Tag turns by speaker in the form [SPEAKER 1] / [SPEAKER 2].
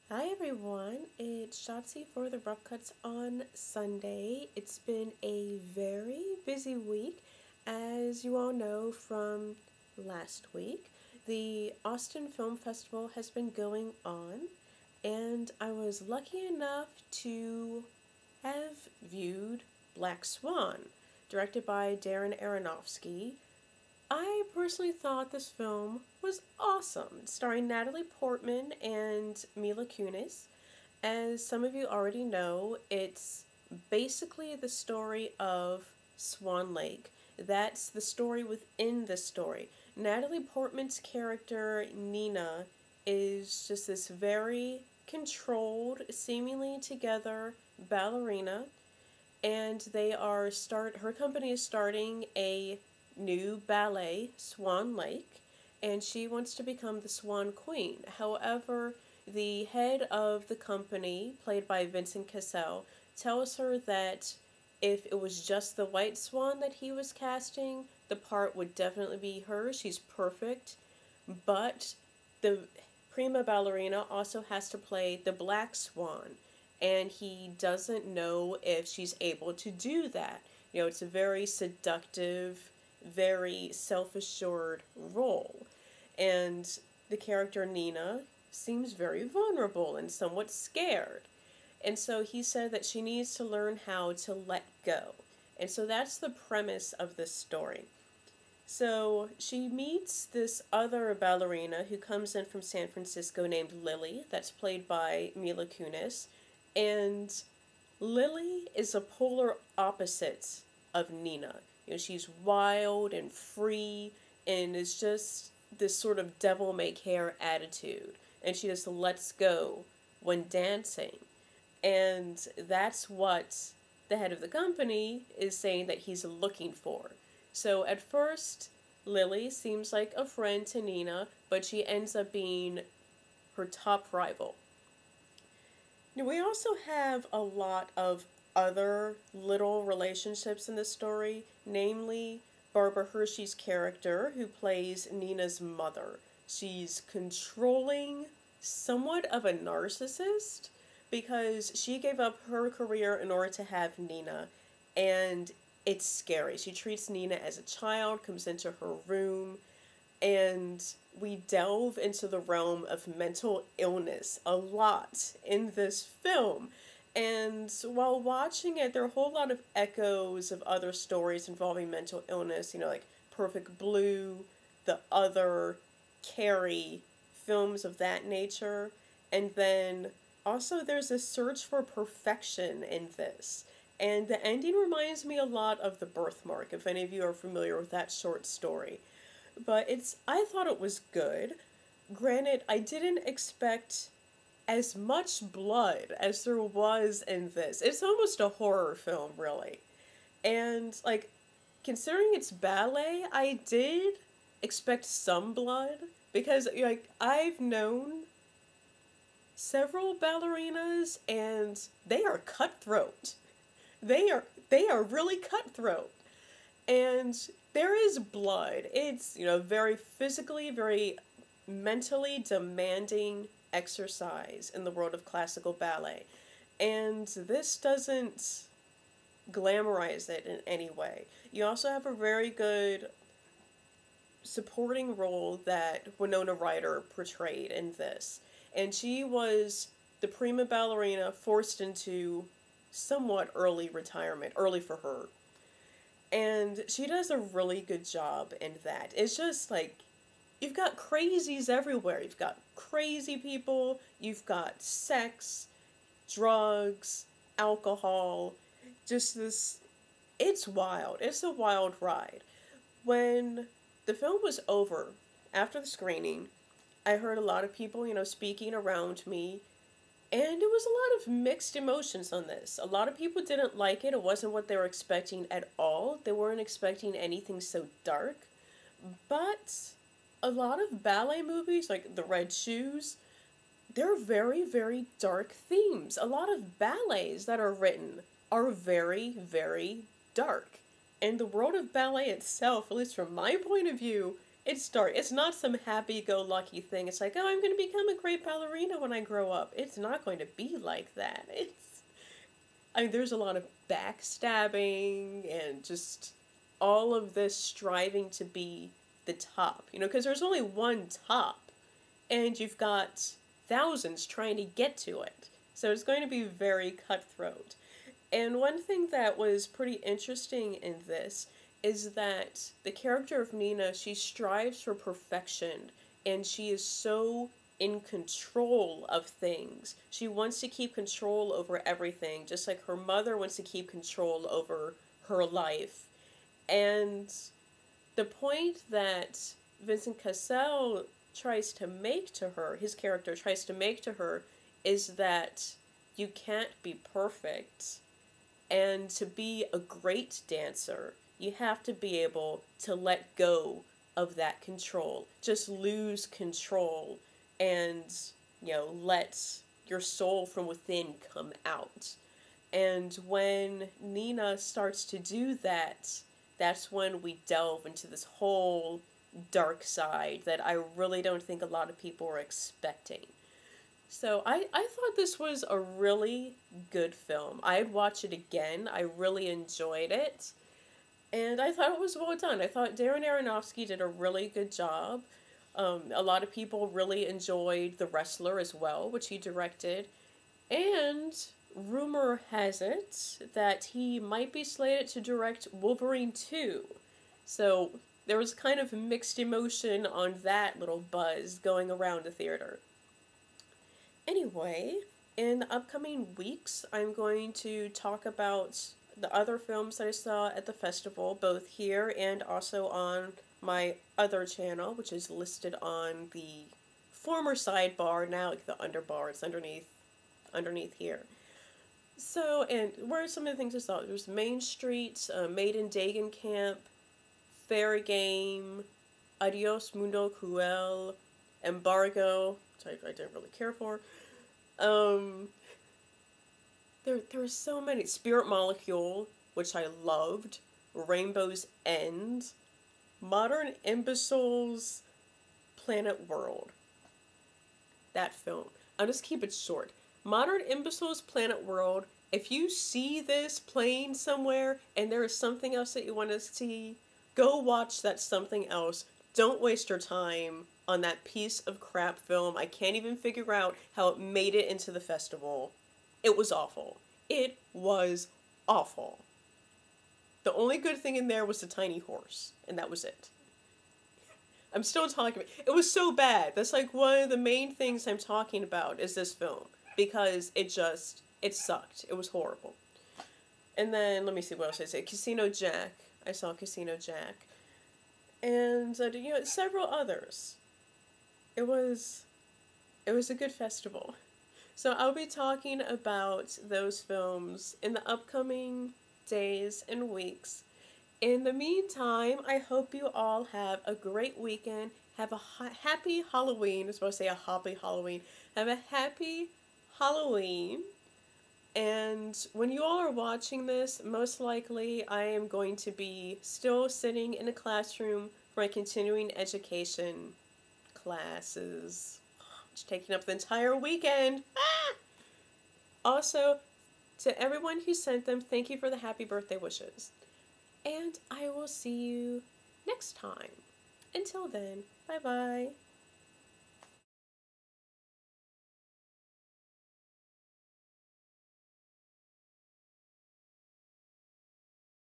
[SPEAKER 1] Hi everyone, it's Shotzi for the Rough Cuts on Sunday. It's been a very busy week, as you all know from last week. The Austin Film Festival has been going on, and I was lucky enough to have viewed Black Swan, directed by Darren Aronofsky. I personally thought this film was awesome, starring Natalie Portman and Mila Kunis. As some of you already know, it's basically the story of Swan Lake. That's the story within the story. Natalie Portman's character, Nina, is just this very controlled, seemingly together ballerina, and her company is starting a new ballet, Swan Lake, and she wants to become the Swan Queen. However, the head of the company, played by Vincent Cassel, tells her that if it was just the white swan that he was casting, the part would definitely be her. She's perfect. But the prima ballerina also has to play the black swan, and he doesn't know if she's able to do that. It's a very seductive, very self assured role. And the character Nina seems very vulnerable and somewhat scared. And so he said that she needs to learn how to let go. And so that's the premise of this story. So she meets this other ballerina who comes in from San Francisco named Lily, that's played by Mila Kunis. And Lily is a polar opposite of Nina. She's wild and free and is just this sort of devil may care attitude. And she just lets go when dancing. And that's what the head of the company is saying that he's looking for. So at first, Lily seems like a friend to Nina, but she ends up being her top rival. Now, we also have a lot of other little relationships in this story, namely Barbara Hershey's character, who plays Nina's mother. She's controlling, somewhat of a narcissist, because she gave up her career in order to have Nina, and it's scary. She treats Nina as a child, comes into her room, and we delve into the realm of mental illness a lot in this film. And while watching it, there are a whole lot of echoes of other stories involving mental illness, like Perfect Blue, The Other, Carrie, films of that nature. And then also there's a search for perfection in this. And the ending reminds me a lot of The Birthmark, if any of you are familiar with that short story. But I thought it was good. Granted, I didn't expect as much blood as there was in this. It's almost a horror film, really. And, considering it's ballet, I did expect some blood, because, I've known several ballerinas, and they are cutthroat. They are really cutthroat. And there is blood. It's, very physically, very mentally demanding exercise in the world of classical ballet. And this doesn't glamorize it in any way. You also have a very good supporting role that Winona Ryder portrayed in this. And she was the prima ballerina forced into somewhat early retirement, early for her. And she does a really good job in that. It's just you've got crazies everywhere. You've got crazy people, you've got sex, drugs, alcohol, just this. It's wild. It's a wild ride. When the film was over, after the screening, I heard a lot of people, speaking around me, and it was a lot of mixed emotions on this. A lot of people didn't like it. It wasn't what they were expecting at all. They weren't expecting anything so dark. But a lot of ballet movies, like The Red Shoes, they're very, very dark themes. A lot of ballets that are written are very, very dark. And the world of ballet itself, at least from my point of view, It's dark. It's not some happy-go-lucky thing. It's like, oh, I'm going to become a great ballerina when I grow up. It's not going to be like that. I mean, there's a lot of backstabbing and just all of this striving to be the top, because there's only one top, and you've got thousands trying to get to it. So it's going to be very cutthroat. And one thing that was pretty interesting in this is that the character of Nina, she strives for perfection, and she is so in control of things. She wants to keep control over everything, just like her mother wants to keep control over her life. And the point that Vincent Cassel tries to make to her, his character tries to make to her, is that you can't be perfect. And to be a great dancer, you have to be able to let go of that control. Just lose control and, let your soul from within come out. And when Nina starts to do that, that's when we delve into this whole dark side that I really don't think a lot of people are expecting. So I thought this was a really good film. I'd watch it again. I really enjoyed it. And I thought it was well done. I thought Darren Aronofsky did a really good job. A lot of people really enjoyed The Wrestler as well, which he directed. And rumor has it that he might be slated to direct Wolverine 2. So there was kind of mixed emotion on that little buzz going around the theater. Anyway, in the upcoming weeks, I'm going to talk about the other films that I saw at the festival, both here and also on my other channel, which is listed on the former sidebar, now like the underbar. It's underneath here. So, and what are some of the things I saw? There's Main Street, Made in Dagen Camp, Fair Game, Adios Mundo Cruel, Embargo, which I didn't really care for. There were so many. Spirit Molecule, which I loved. Rainbow's End. Modern Imbeciles, Planet World. That film. I'll just keep it short. Modern Imbeciles, Planet World. If you see this playing somewhere and there is something else that you want to see, go watch that something else. Don't waste your time on that piece of crap film. I can't even figure out how it made it into the festival. It was awful. It was awful. The only good thing in there was the tiny horse, and that was it. I'm still talking about it. It was so bad. That's like one of the main things I'm talking about is this film, because it sucked. It was horrible. And then, let me see what else I say. Casino Jack. I saw Casino Jack. And, several others. It was a good festival. So I'll be talking about those films in the upcoming days and weeks. In the meantime, I hope you all have a great weekend. Have a happy Halloween. I was supposed to say a happy Halloween. Have a happy Halloween. And when you all are watching this, most likely I am going to be still sitting in a classroom for my continuing education classes. It's taking up the entire weekend. Ah! Also, to everyone who sent them, thank you for the happy birthday wishes. And I will see you next time. Until then, bye-bye.